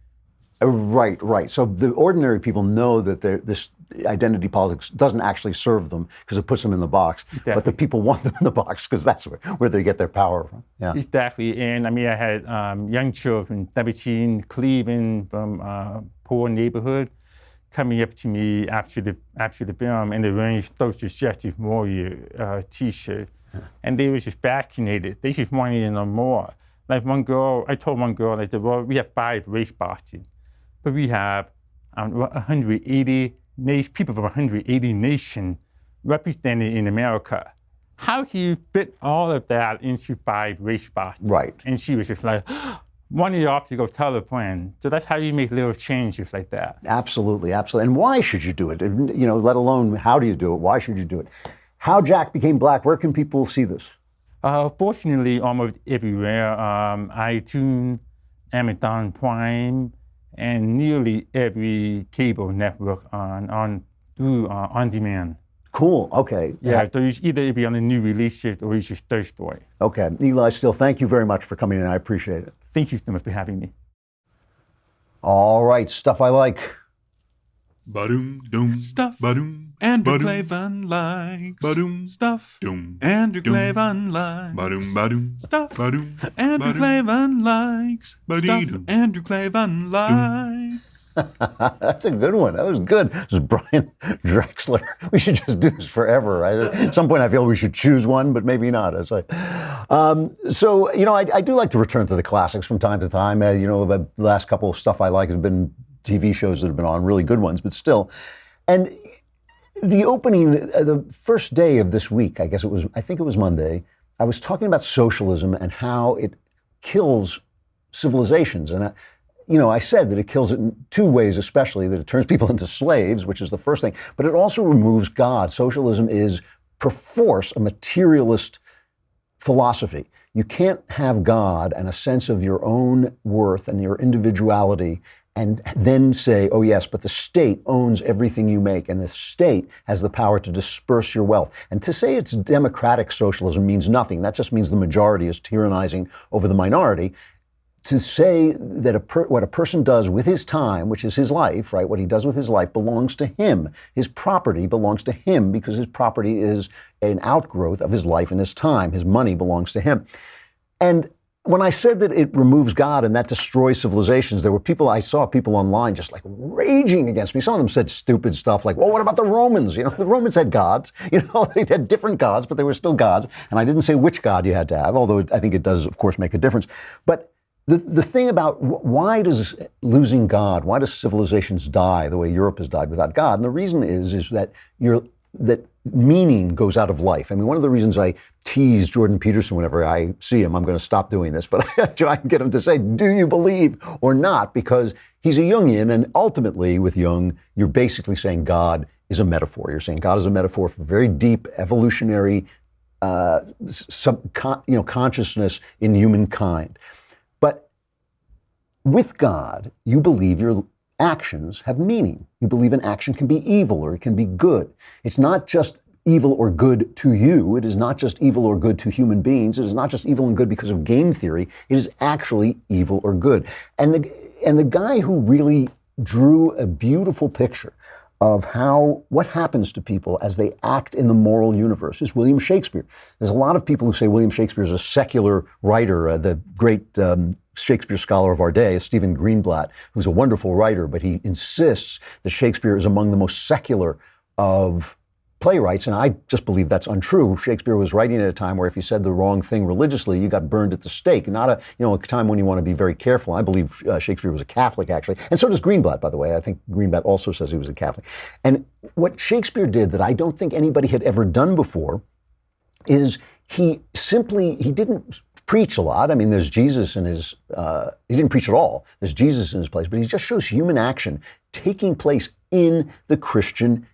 Right. So the ordinary people know that this identity politics doesn't actually serve them because it puts them in the box. Exactly. But the people want them in the box because that's where they get their power from. Yeah. Exactly. And I mean, I had young children, 17, Klavan from poor neighborhood, coming up to me after the film, and they're wearing social justice warrior T-shirt, and they were just fascinated. They just wanted to know more. Like one girl, I told one girl, I said, well, we have 5 race boxes. But we have 180 people from 180 nations represented in America. How can you fit all of that into 5 race boxes? Right. And she was just like, wanted off to go tell a friend. So that's how you make little changes like that. Absolutely. And why should you do it? Let alone how do you do it? Why should you do it? How Jack Became Black. Where can people see this? Fortunately, almost everywhere. iTunes, Amazon Prime, and nearly every cable network on demand. Cool. Okay. Yeah. So you either be on the new releases or you just search for it. Okay. Eli Steele, thank you very much for coming in. I appreciate it. Thank you so much for having me. All right. Stuff I like. Ba-doom, doom, stuff, ba-doom, Andrew Klavan likes, ba-doom, stuff, doom, Andrew Klavan likes, ba-doom, ba-doom, stuff, ba-doom, Andrew Klavan likes, stuff, Andrew Klavan likes. That's a good one. That was good. This is Brian Drexler. We should just do this forever. Right? At some point, I feel we should choose one, but maybe not. So, I do like to return to the classics from time to time. The last couple of Stuff I Like has been TV shows that have been on, really good ones, but still. And the opening, the first day of this week, I think it was Monday, I was talking about socialism and how it kills civilizations. And I said that it kills it in 2 ways, especially that it turns people into slaves, which is the first thing, but it also removes God. Socialism is perforce a materialist philosophy. You can't have God and a sense of your own worth and your individuality and then say, oh yes, but the state owns everything you make and the state has the power to disperse your wealth. And to say it's democratic socialism means nothing. That just means the majority is tyrannizing over the minority. To say that what a person does with his time, which is his life, right, what he does with his life belongs to him. His property belongs to him because his property is an outgrowth of his life and his time. His money belongs to him. And when I said that it removes God and that destroys civilizations, I saw people online just like raging against me. Some of them said stupid stuff like, well, what about the Romans? You know, the Romans had gods. You know, they had different gods, but they were still gods. And I didn't say which God you had to have, although I think it does, of course, make a difference. But the thing about why does losing God, why does civilizations die the way Europe has died without God? And the reason is that that meaning goes out of life. I mean, one of the reasons I tease Jordan Peterson whenever I see him, I'm going to stop doing this, but I try and get him to say, do you believe or not? Because he's a Jungian, and ultimately with Jung, you're basically saying God is a metaphor. You're saying God is a metaphor for very deep evolutionary consciousness in humankind. But with God, you believe your actions have meaning. You believe an action can be evil or it can be good. It's not just evil or good to you. It is not just evil or good to human beings. It is not just evil and good because of game theory. It is actually evil or good. And the guy who really drew a beautiful picture of what happens to people as they act in the moral universe is William Shakespeare. There's a lot of people who say William Shakespeare is a secular writer. The great Shakespeare scholar of our day is Stephen Greenblatt, who's a wonderful writer, but he insists that Shakespeare is among the most secular of playwrights, and I just believe that's untrue. Shakespeare was writing at a time where if you said the wrong thing religiously, you got burned at the stake. Not a time when you want to be very careful. I believe Shakespeare was a Catholic, actually, and so does Greenblatt, by the way. I think Greenblatt also says he was a Catholic. And what Shakespeare did that I don't think anybody had ever done before is he didn't preach a lot. I mean, there's Jesus in his, he didn't preach at all. There's Jesus in his place, but he just shows human action taking place in the Christian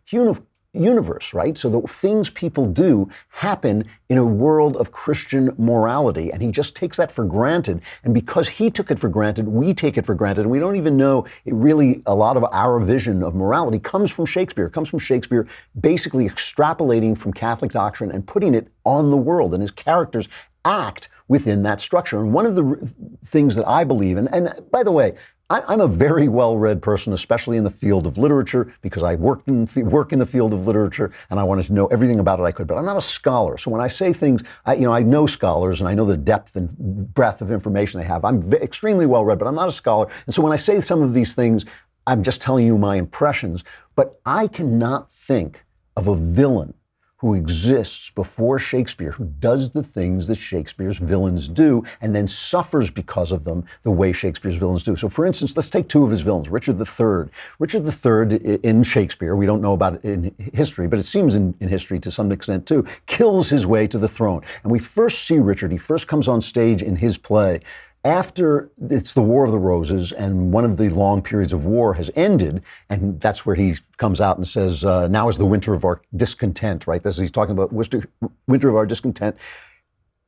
universe, right? So the things people do happen in a world of Christian morality, and he just takes that for granted. And because he took it for granted, we take it for granted, and we don't even know a lot of our vision of morality comes from Shakespeare. It comes from Shakespeare basically extrapolating from Catholic doctrine and putting it on the world, and his characters act within that structure. And one of the things that I believe, and by the way, I'm a very well-read person, especially in the field of literature, because I work in the field of literature, and I wanted to know everything about it I could. But I'm not a scholar, so when I say things, I know scholars, and I know the depth and breadth of information they have. I'm extremely well-read, but I'm not a scholar. And so when I say some of these things, I'm just telling you my impressions. But I cannot think of a villain who exists before Shakespeare, who does the things that Shakespeare's villains do, and then suffers because of them the way Shakespeare's villains do. So for instance, let's take two of his villains, Richard III. Richard III in Shakespeare, we don't know about it in history, but it seems in history to some extent too, kills his way to the throne. And we first see Richard, he first comes on stage in his play after it's the War of the Roses, and one of the long periods of war has ended, and that's where he comes out and says, now is the winter of our discontent, right? He's talking about winter of our discontent,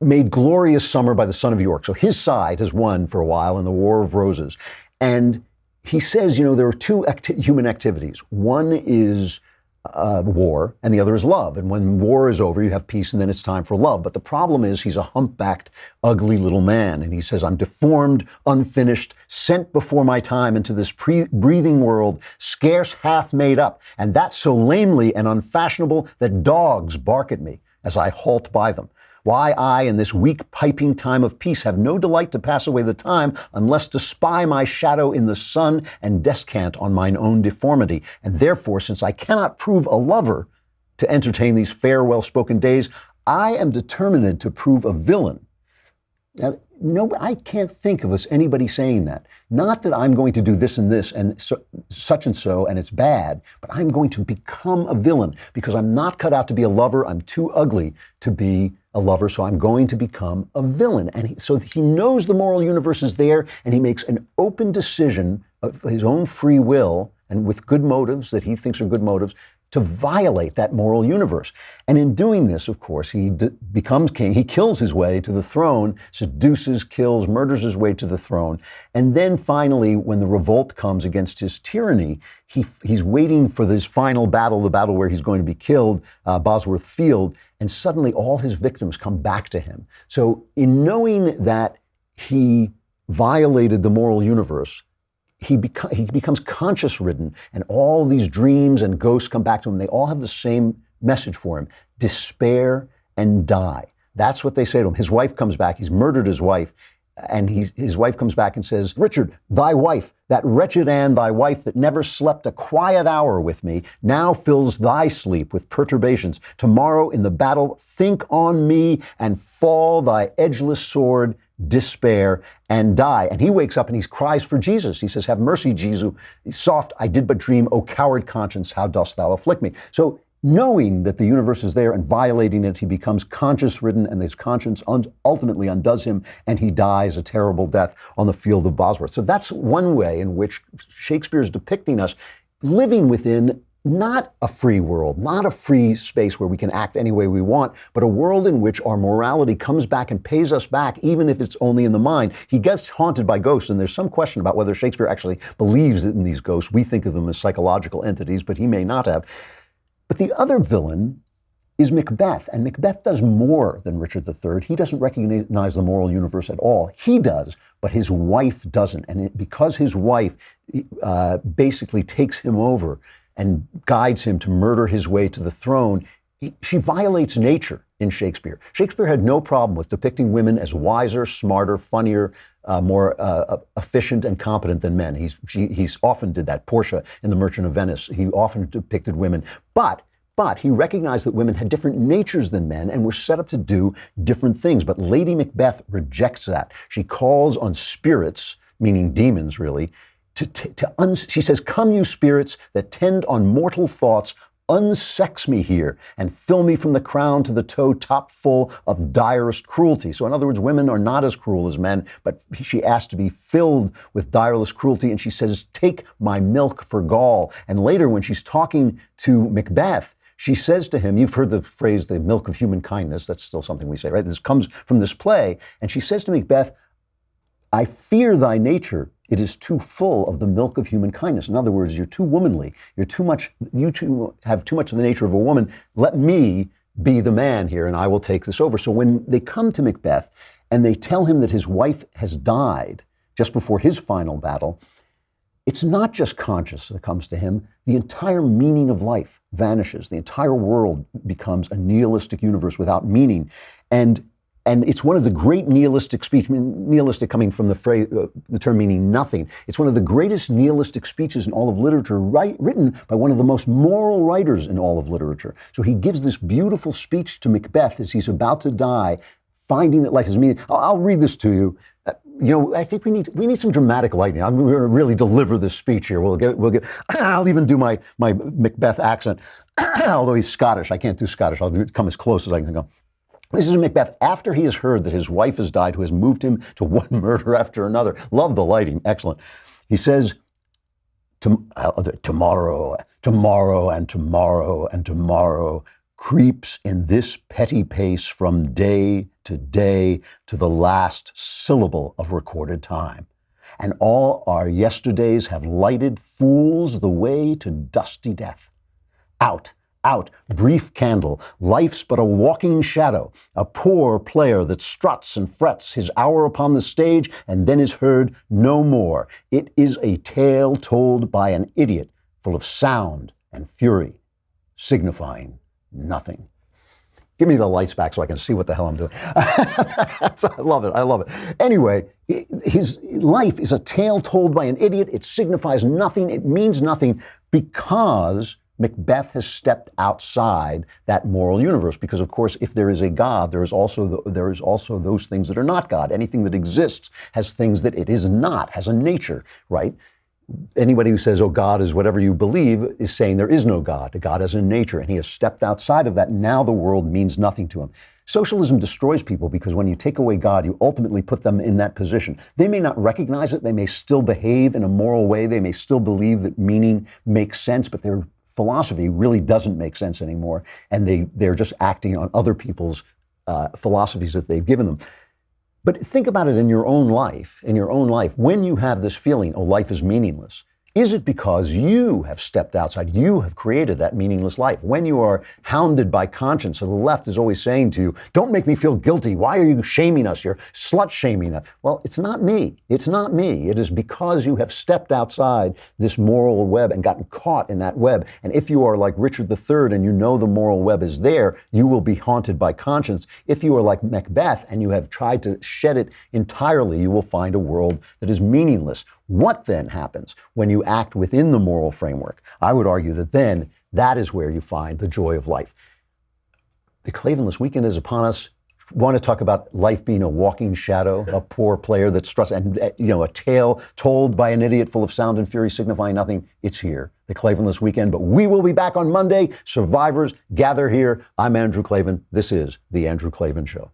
made glorious summer by the son of York. So his side has won for a while in the War of Roses. And he says, there are two human activities. One is war, and the other is love. And when war is over, you have peace, and then it's time for love. But the problem is he's a humpbacked, ugly little man. And he says, I'm deformed, unfinished, sent before my time into this breathing world, scarce half made up. And that's so lamely and unfashionable that dogs bark at me as I halt by them. Why I, in this weak piping time of peace, have no delight to pass away the time, unless to spy my shadow in the sun and descant on mine own deformity. And therefore, since I cannot prove a lover to entertain these fair, well-spoken days, I am determined to prove a villain. Now, no, I can't think of anybody saying that. Not that I'm going to do this and this and such and so, and it's bad, but I'm going to become a villain because I'm not cut out to be a lover. I'm too ugly to be a lover, so I'm going to become a villain. And so he knows the moral universe is there, and he makes an open decision of his own free will and with good motives that he thinks are good motives to violate that moral universe. And in doing this, of course, he becomes king. He kills his way to the throne, seduces, kills, murders his way to the throne. And then finally, when the revolt comes against his tyranny, he's waiting for this final battle, the battle where he's going to be killed, Bosworth Field, and suddenly all his victims come back to him. So in knowing that he violated the moral universe, he becomes conscience-ridden, and all these dreams and ghosts come back to him. They all have the same message for him: despair and die. That's what they say to him. His wife comes back. He's murdered his wife. And his wife comes back and says, Richard, thy wife, that wretched Anne, thy wife that never slept a quiet hour with me, now fills thy sleep with perturbations. Tomorrow in the battle, think on me and fall thy edgeless sword, despair, and die. And he wakes up and he cries for Jesus. He says, have mercy, Jesus. Soft, I did but dream, O coward conscience, how dost thou afflict me? So knowing that the universe is there and violating it, he becomes conscience-ridden, and his conscience ultimately undoes him, and he dies a terrible death on the field of Bosworth. So that's one way in which Shakespeare is depicting us living within not a free world, not a free space where we can act any way we want, but a world in which our morality comes back and pays us back, even if it's only in the mind. He gets haunted by ghosts, and there's some question about whether Shakespeare actually believes in these ghosts. We think of them as psychological entities, but he may not have. But the other villain is Macbeth, and Macbeth does more than Richard III. He doesn't recognize the moral universe at all. He does, but his wife doesn't. And because his wife basically takes him over and guides him to murder his way to the throne, she violates nature in Shakespeare. Shakespeare had no problem with depicting women as wiser, smarter, funnier, more efficient and competent than men. He's often did that. Portia in The Merchant of Venice, he often depicted women. But he recognized that women had different natures than men and were set up to do different things. But Lady Macbeth rejects that. She calls on spirits, meaning demons really, she says, come you spirits that tend on mortal thoughts, unsex me here and fill me from the crown to the toe top full of direst cruelty. So in other words, women are not as cruel as men, but she asked to be filled with direless cruelty. And she says, take my milk for gall. And later when she's talking to Macbeth, she says to him, you've heard the phrase, the milk of human kindness. That's still something we say, right? This comes from this play. And she says to Macbeth, I fear thy nature. It is too full of the milk of human kindness. In other words, you're too womanly. You two have too much of the nature of a woman. Let me be the man here, and I will take this over. So when they come to Macbeth and they tell him that his wife has died just before his final battle, it's not just conscience that comes to him. The entire meaning of life vanishes. The entire world becomes a nihilistic universe without meaning. And it's one of the great nihilistic speech, nihilistic coming from the phrase, the term meaning nothing. It's one of the greatest nihilistic speeches in all of literature, written by one of the most moral writers in all of literature. So he gives this beautiful speech to Macbeth as he's about to die, finding that life is meaning. I'll read this to you. I think we need some dramatic lighting. I'm going to really deliver this speech here. We'll get. I'll even do my Macbeth accent, although he's Scottish. I can't do Scottish. I'll come as close as I can go. This is Macbeth after he has heard that his wife has died, who has moved him to one murder after another. Love the lighting. Excellent. He says, tomorrow, and tomorrow creeps in this petty pace from day to the last syllable of recorded time. And all our yesterdays have lighted fools the way to dusty death. Out, brief candle, life's but a walking shadow, a poor player that struts and frets his hour upon the stage and then is heard no more. It is a tale told by an idiot, full of sound and fury, signifying nothing. Give me the lights back so I can see what the hell I'm doing. I love it. Anyway, his life is a tale told by an idiot. It signifies nothing. It means nothing because Macbeth has stepped outside that moral universe. Because, of course, if there is a God, there is also those things that are not God. Anything that exists has things that it is not, has a nature, right? Anybody who says, oh, God is whatever you believe is saying there is no God. God has a nature, and he has stepped outside of that. Now the world means nothing to him. Socialism destroys people because when you take away God, you ultimately put them in that position. They may not recognize it. They may still behave in a moral way. They may still believe that meaning makes sense, but they're philosophy really doesn't make sense anymore, and they're just acting on other people's philosophies that they've given them. But think about it in your own life. When you have this feeling, oh, life is meaningless, is it because you have stepped outside? You have created that meaningless life. When you are hounded by conscience, so the left is always saying to you, don't make me feel guilty. Why are you shaming us? You're slut shaming us. Well, it's not me. It's not me. It is because you have stepped outside this moral web and gotten caught in that web. And if you are like Richard III and you know the moral web is there, you will be haunted by conscience. If you are like Macbeth and you have tried to shed it entirely, you will find a world that is meaningless. What then happens when you act within the moral framework? I would argue that then that is where you find the joy of life. The Klavanless weekend is upon us. Want to talk about life being a walking shadow, a poor player that struts, and a tale told by an idiot full of sound and fury signifying nothing. It's here, the Klavanless weekend. But we will be back on Monday. Survivors, gather here. I'm Andrew Klavan. This is The Andrew Klavan Show.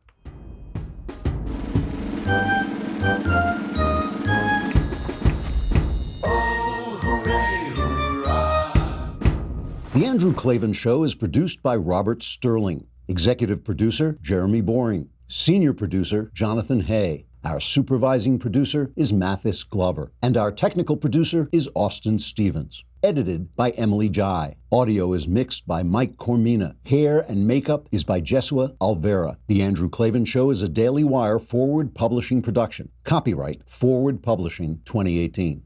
The Andrew Klavan Show is produced by Robert Sterling. Executive producer, Jeremy Boring. Senior producer, Jonathan Hay. Our supervising producer is Mathis Glover. And our technical producer is Austin Stevens. Edited by Emily Jai. Audio is mixed by Mike Cormina. Hair and makeup is by Jesua Alvera. The Andrew Klavan Show is a Daily Wire Forward Publishing production. Copyright Forward Publishing 2018.